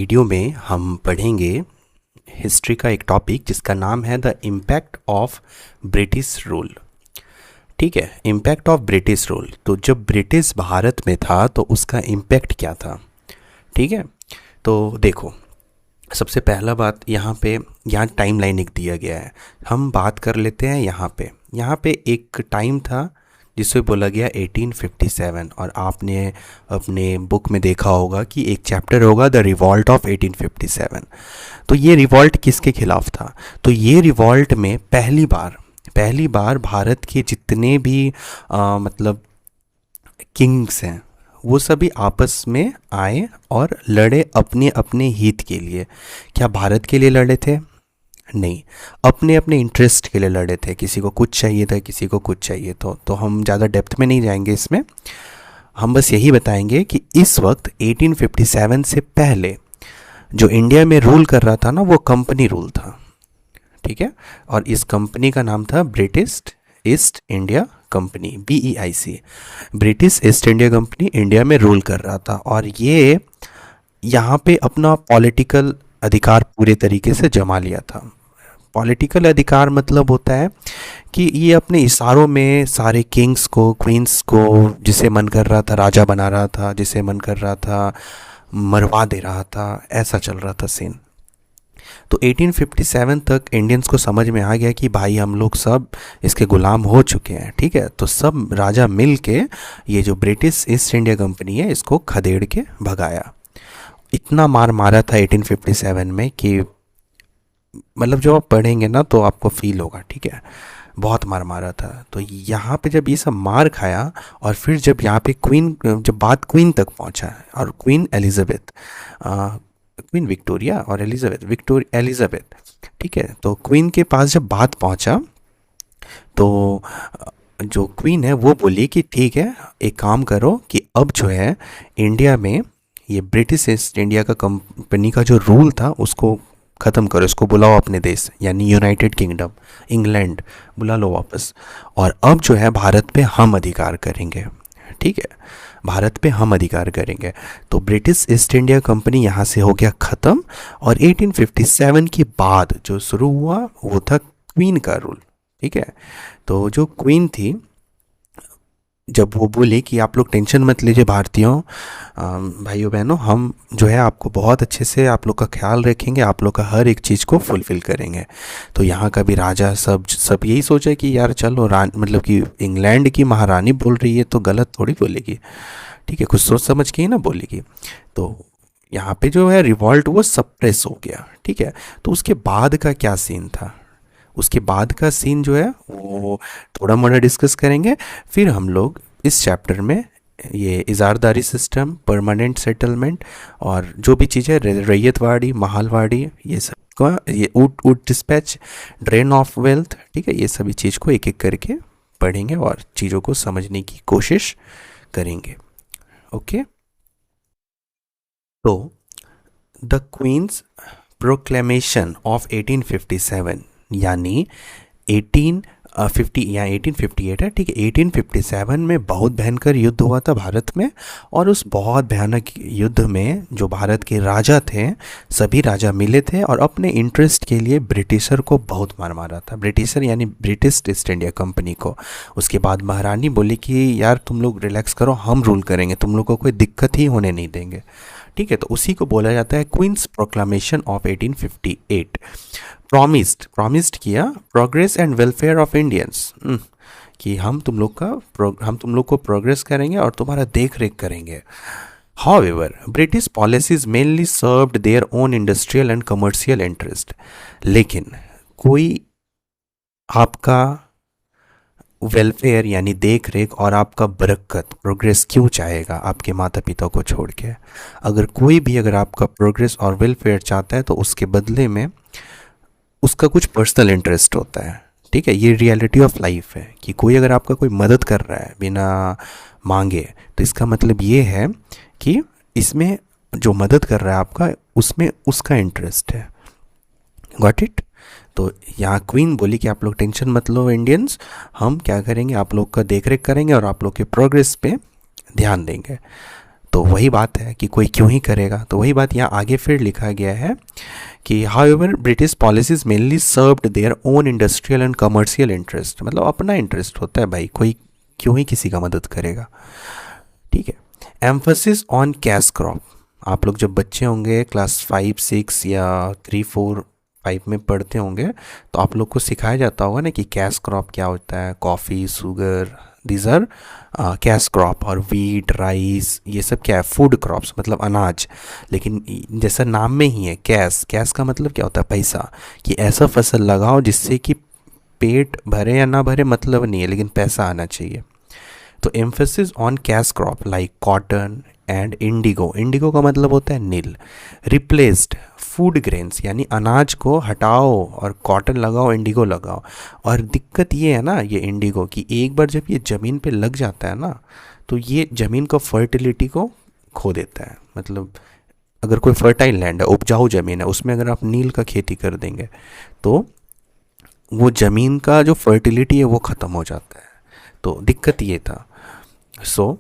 Video में हम पढ़ेंगे हिस्ट्री का एक टॉपिक जिसका नाम है the impact of British rule. ठीक है, इम्पैक्ट ऑफ ब्रिटिश रूल। तो जब ब्रिटिश भारत में था तो उसका इम्पैक्ट क्या था। ठीक है, तो देखो, सबसे पहला बात यहाँ टाइम लाइन एक दिया गया है। हम बात कर लेते हैं यहाँ पे एक टाइम था जिसे बोला गया 1857। और आपने अपने बुक में देखा होगा कि एक चैप्टर होगा द रिवॉल्ट ऑफ 1857। तो ये रिवॉल्ट किसके खिलाफ था? तो ये रिवॉल्ट में पहली बार भारत के जितने भी मतलब किंग्स हैं वो सभी आपस में आए और लड़े अपने अपने हित के लिए। क्या भारत के लिए लड़े थे? नहीं, अपने अपने इंटरेस्ट के लिए लड़े थे। किसी को कुछ चाहिए था, किसी को कुछ चाहिए तो हम ज़्यादा डेप्थ में नहीं जाएंगे इसमें। हम बस यही बताएंगे कि इस वक्त 1857 से पहले जो इंडिया में रूल कर रहा था ना, वो कंपनी रूल था। ठीक है, और इस कंपनी का नाम था British east India company, BEIC। British east India company India में रूल कर रहा था और ये यहाँ पे अपना पॉलिटिकल अधिकार पूरे तरीके से जमा लिया था। पॉलिटिकल अधिकार मतलब होता है कि ये अपने इशारों में सारे किंग्स को, क्वींस को, जिसे मन कर रहा था राजा बना रहा था, जिसे मन कर रहा था मरवा दे रहा था। ऐसा चल रहा था सीन। तो 1857 तक इंडियंस को समझ में आ गया कि भाई हम लोग सब इसके गुलाम हो चुके हैं। ठीक है, तो सब राजा मिल के ये जो ब्रिटिश ईस्ट इंडिया कंपनी है इसको खदेड़ के भगाया। इतना मार मारा था 1857 में कि मतलब जो आप पढ़ेंगे ना तो आपको फील होगा। ठीक है, बहुत मार मारा था। तो यहाँ पे जब ये सब मार खाया और फिर जब यहाँ पे जब बात क्वीन तक पहुँचा और क्वीन एलिजाबेथ, क्वीन विक्टोरिया और एलिजाबेथ, ठीक है, तो क्वीन के पास जब बात पहुँचा तो जो क्वीन है वो बोली कि ठीक है, एक काम करो कि अब जो है इंडिया में ये ब्रिटिश ईस्ट इंडिया का कंपनी का जो रूल था उसको ख़त्म करो, इसको बुलाओ अपने देश, यानी यूनाइटेड किंगडम, इंग्लैंड बुला लो वापस। और अब जो है भारत पे हम अधिकार करेंगे। ठीक है, भारत पे हम अधिकार करेंगे। तो ब्रिटिश ईस्ट इंडिया कंपनी यहाँ से हो गया ख़त्म। और 1857 के बाद जो शुरू हुआ वो था क्वीन का रूल। ठीक है, तो जो क्वीन थी, जब वो बोले कि आप लोग टेंशन मत लीजिए भारतीयों, भाइयों बहनों, हम जो है आपको बहुत अच्छे से आप लोग का ख्याल रखेंगे, आप लोग का हर एक चीज़ को फुलफ़िल करेंगे। तो यहाँ का भी राजा सब यही सोचा कि यार चलो, मतलब कि इंग्लैंड की महारानी बोल रही है तो गलत थोड़ी बोलेगी। ठीक है, कुछ सोच समझ के ही ना बोलेगी। तो यहाँ पे जो है रिवॉल्ट वो सप्रेस हो गया। ठीक है, तो उसके बाद का क्या सीन था, उसके बाद का सीन जो है वो थोड़ा मोड़ा डिस्कस करेंगे। फिर हम लोग इस चैप्टर में ये इजारदारी सिस्टम, परमानेंट सेटलमेंट और जो भी चीज़ें रैयतवाड़ी, महालवाड़ी, ये सब का, ये ऊट डिस्पैच, ड्रेन ऑफ वेल्थ, ठीक है, ये सभी चीज़ को एक एक करके पढ़ेंगे और चीज़ों को समझने की कोशिश करेंगे। ओके, तो द क्वींस प्रोक्लेमेशन ऑफ 1857 यानी 1850 या 1858 है। ठीक है, 1857 में बहुत भयंकर युद्ध हुआ था भारत में। और उस बहुत भयानक युद्ध में जो भारत के राजा थे, सभी राजा मिले थे और अपने इंटरेस्ट के लिए ब्रिटिशर को बहुत मार मारा था। ब्रिटिशर यानी ब्रिटिश ईस्ट इंडिया कंपनी को। उसके बाद महारानी बोली कि यार तुम लोग रिलैक्स करो, हम रूल करेंगे, तुम लोग को कोई दिक्कत ही होने नहीं देंगे। ठीक है, तो उसी को बोला जाता है क्वींस प्रोक्लामेशन ऑफ 1858। प्रॉमिस्ड किया progress and welfare of Indians, कि हम तुम लोग को प्रोग्रेस करेंगे और तुम्हारा देख रेख करेंगे। However British policies mainly served their own industrial and commercial interest. लेकिन कोई आपका वेलफेयर यानी देख रेख और आपका बरकत, प्रोग्रेस क्यों चाहेगा आपके माता पिता को छोड़ के? अगर आपका प्रोग्रेस और वेलफेयर चाहता है तो उसके बदले में उसका कुछ पर्सनल इंटरेस्ट होता है। ठीक है, ये रियलिटी ऑफ लाइफ है कि कोई अगर आपका कोई मदद कर रहा है बिना मांगे, तो इसका मतलब ये है कि इसमें जो मदद कर रहा है आपका, उसमें उसका इंटरेस्ट है। Got it? तो यहाँ क्वीन बोली कि आप लोग टेंशन मत लो इंडियंस, हम क्या करेंगे, आप लोग का देख रेख करेंगे और आप लोग के प्रोग्रेस पे ध्यान देंगे। तो वही बात है कि कोई क्यों ही करेगा। तो वही बात यहाँ आगे फिर लिखा गया है कि however British policies mainly served their own industrial and commercial interest, मतलब अपना इंटरेस्ट होता है भाई, कोई क्यों ही किसी का मदद करेगा। ठीक है। एम्फोसिस ऑन कैश क्रॉप, आप लोग जब बच्चे होंगे क्लास 5 6 या 3 4 5 में पढ़ते होंगे तो आप लोग को सिखाया जाता होगा ना कि कैश क्रॉप क्या होता है, coffee, sugar, these are cash crop. और वीट, राइस, ये सब क्या है, फूड क्रॉप्स, मतलब अनाज। लेकिन जैसा नाम में ही है कैश, कैश का मतलब क्या होता है, पैसा, कि ऐसा फसल लगाओ जिससे कि पेट भरे या ना भरे मतलब नहीं है, लेकिन पैसा आना चाहिए। तो emphasis on cash crop like cotton and Indigo, Indigo का मतलब होता है नील, रिप्लेस्ड फूड ग्रेन्स, यानी अनाज को हटाओ और कॉटन लगाओ, इंडिगो लगाओ। और दिक्कत ये है ना ये इंडिगो की, एक बार जब ये ज़मीन पे लग जाता है ना तो ये ज़मीन को फर्टिलिटी को खो देता है। मतलब अगर कोई फर्टाइल लैंड है, उपजाऊ ज़मीन है, उसमें अगर आप नील का खेती कर देंगे तो वो ज़मीन का जो फर्टिलिटी है वो ख़त्म हो जाता है। तो दिक्कत ये था। So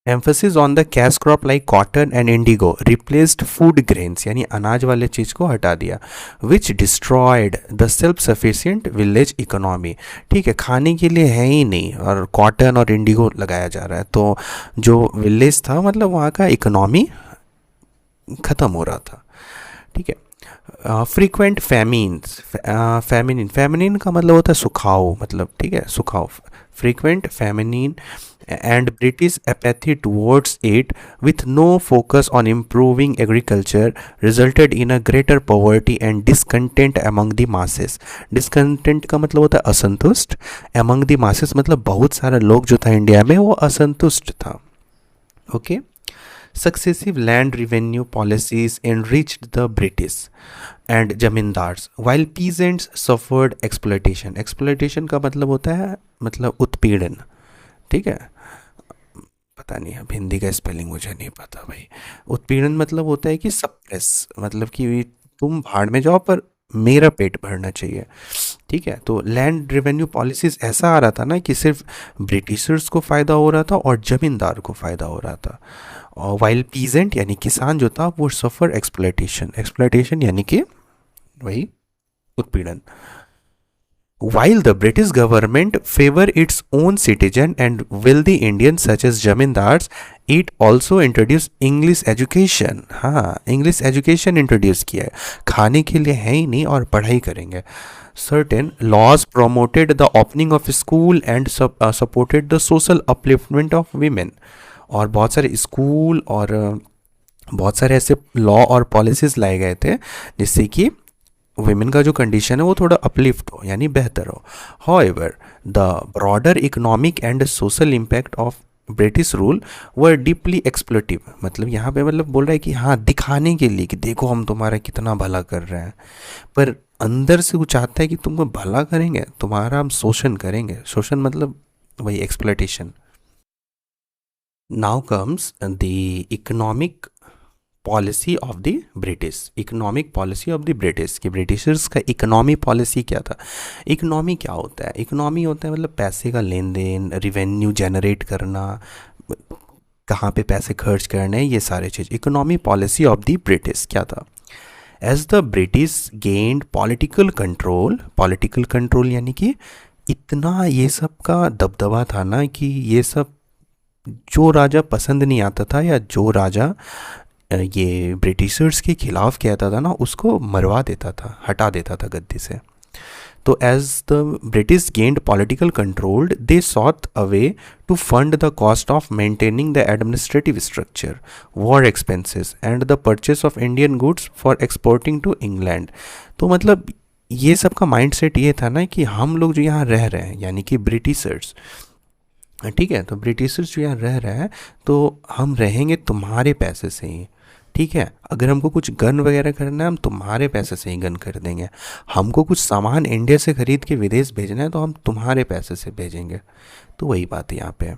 emphasis on the cash crop like cotton and indigo replaced food grains, यानी अनाज वाले चीज़ को हटा दिया, which destroyed the self sufficient village economy. ठीक है, खाने के लिए है ही नहीं और कॉटन और इंडिगो लगाया जा रहा है, तो जो विलेज था मतलब वहाँ का इकोनॉमी ख़त्म हो रहा था। ठीक है। फ्रीक्वेंट फैमिन्स, फेमिनिन का मतलब होता है सुखाव, मतलब ठीक है सुखाव, frequent famine and British apathy towards it with no focus on improving agriculture resulted in a greater poverty and discontent among the masses। discontent का मतलब होता है असंतुष्ट, among the masses मतलब बहुत सारा लोग जो था इंडिया में वो असंतुष्ट था। Okay. Successive land revenue policies enriched the British and zamindars while peasants suffered exploitation। exploitation का मतलब होता है मतलब उत्पीड़न। ठीक है, पता नहीं, अब हिंदी का स्पेलिंग मुझे नहीं पता भाई। उत्पीड़न मतलब होता है कि सप्रेस, मतलब कि तुम भाड़ में जाओ पर मेरा पेट भरना चाहिए। ठीक है। तो लैंड रेवेन्यू पॉलिसीज ऐसा आ रहा था ना कि सिर्फ ब्रिटिशर्स को फ़ायदा हो रहा था और ज़मींदार को फ़ायदा हो रहा था। और वाइल पीजेंट यानी किसान जो था वो सफ़र एक्सप्लॉयटेशन, एक्सप्लॉयटेशन यानी कि वही उत्पीड़न। While the British government favor its own citizen and wealthy Indians such as zamindars, it also introduced English education। हाँ, English education introduce किया है, खाने के लिए है ही नहीं और पढ़ाई करेंगे। Certain laws promoted the opening of school and supported the social upliftment of women। और बहुत सारे स्कूल और बहुत सारे ऐसे लॉ और पॉलिसीज़ लाए गए थे जिससे कि वुमेन का जो कंडीशन है वो थोड़ा अपलिफ्ट हो, यानी बेहतर हो। However the broader economic and social impact of British rule were deeply exploitative. मतलब यहाँ पे मतलब बोल रहा है कि हाँ दिखाने के लिए कि देखो हम तुम्हारा कितना भला कर रहे हैं, पर अंदर से वो चाहता है कि तुमको भला करेंगे, तुम्हारा हम शोषण करेंगे। शोषण मतलब वही exploitation. Now comes the economic policy of the British, economic policy of the British, कि ब्रिटिशर्स का इकोनॉमी पॉलिसी क्या था। इकोनॉमी क्या होता है, इकोनॉमी होता है मतलब पैसे का लेन देन, रिवेन्यू जनरेट करना, कहाँ पे पैसे खर्च करने, ये सारे चीज़। Economy policy of the British क्या था। As the British gained political control, political control यानी कि इतना ये सब का दबदबा था ना कि ये सब जो राजा पसंद नहीं आता था या जो राजा ये ब्रिटिशर्स के खिलाफ कहता था ना उसको मरवा देता था, हटा देता था गद्दी से। तो as the British gained political control they sought a way to fund the cost of maintaining the administrative structure, war expenses and the purchase of Indian goods for exporting to England. तो मतलब ये सब का mindset ये था ना कि हम लोग जो यहाँ रह रहे हैं यानी कि ब्रिटिशर्स, ठीक है, तो ब्रिटिशर्स जो यहाँ रह रहे हैं तो हम रहेंगे तुम्हारे पैसे से ही। ठीक है, अगर हमको कुछ गन वगैरह करना है हम तुम्हारे पैसे से ही गन कर देंगे, हमको कुछ सामान इंडिया से ख़रीद के विदेश भेजना है तो हम तुम्हारे पैसे से भेजेंगे। तो वही बात है यहाँ पे,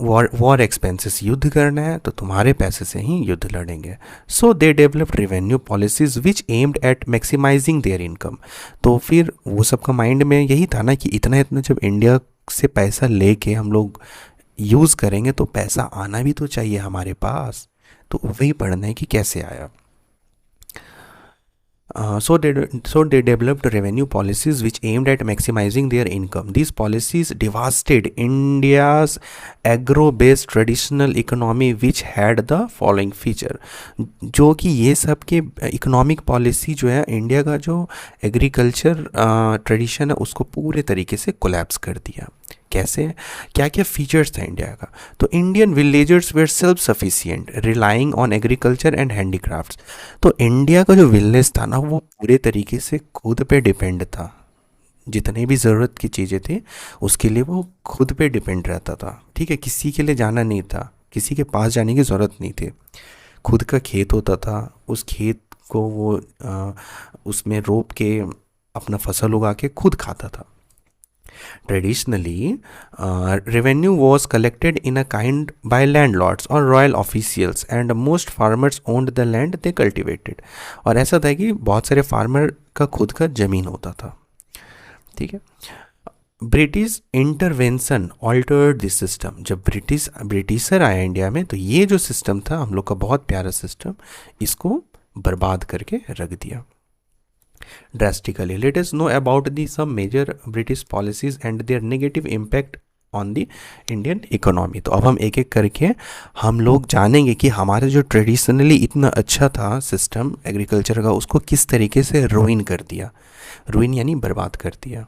वॉर एक्सपेंसेस, युद्ध करना है तो तुम्हारे पैसे से ही युद्ध लड़ेंगे। So they developed revenue policies which aimed at maximising their income. तो फिर वो सबका माइंड में यही था ना कि इतना इतना जब इंडिया से पैसा लेके हम लोग यूज़ करेंगे तो पैसा आना भी तो चाहिए हमारे पास, तो वही पढ़ना है कि कैसे आया। So they developed revenue policies which aimed at maximizing their income. These policies devastated India's agro-based traditional economy, which had the following feature. जो कि ये सब के इकोनॉमिक पॉलिसी जो है इंडिया का जो एग्रीकल्चर ट्रेडिशन है उसको पूरे तरीके से कोलैप्स कर दिया। कैसे, क्या क्या फीचर्स था इंडिया का? तो Indian villagers were self sufficient relying on agriculture and handicrafts. तो इंडिया का जो विलेज था ना वो पूरे तरीके से खुद पे डिपेंड था, जितने भी ज़रूरत की चीज़ें थी उसके लिए वो खुद पे डिपेंड रहता था। ठीक है, किसी के लिए जाना नहीं था, किसी के पास जाने की ज़रूरत नहीं थी। खुद का खेत होता था, उस खेत को वो उसमें रोप के अपना फसल उगा के खुद खाता था। Traditionally, revenue was collected in a kind by landlords or royal officials, and most farmers owned the land they cultivated. और ऐसा था कि बहुत सारे फार्मर का खुद का ज़मीन होता था। ठीक है, British intervention altered this system. जब ब्रिटिशर आया इंडिया में तो ये जो सिस्टम था हम लोग का बहुत प्यारा सिस्टम, इसको बर्बाद करके रख दिया drastically. Let us know about the some major British policies and their negative impact on the Indian economy. तो अब हम एक एक करके हम लोग जानेंगे कि हमारा जो ट्रेडिशनली इतना अच्छा था सिस्टम एग्रीकल्चर का उसको किस तरीके से रुइन कर दिया। रुइन यानी बर्बाद कर दिया।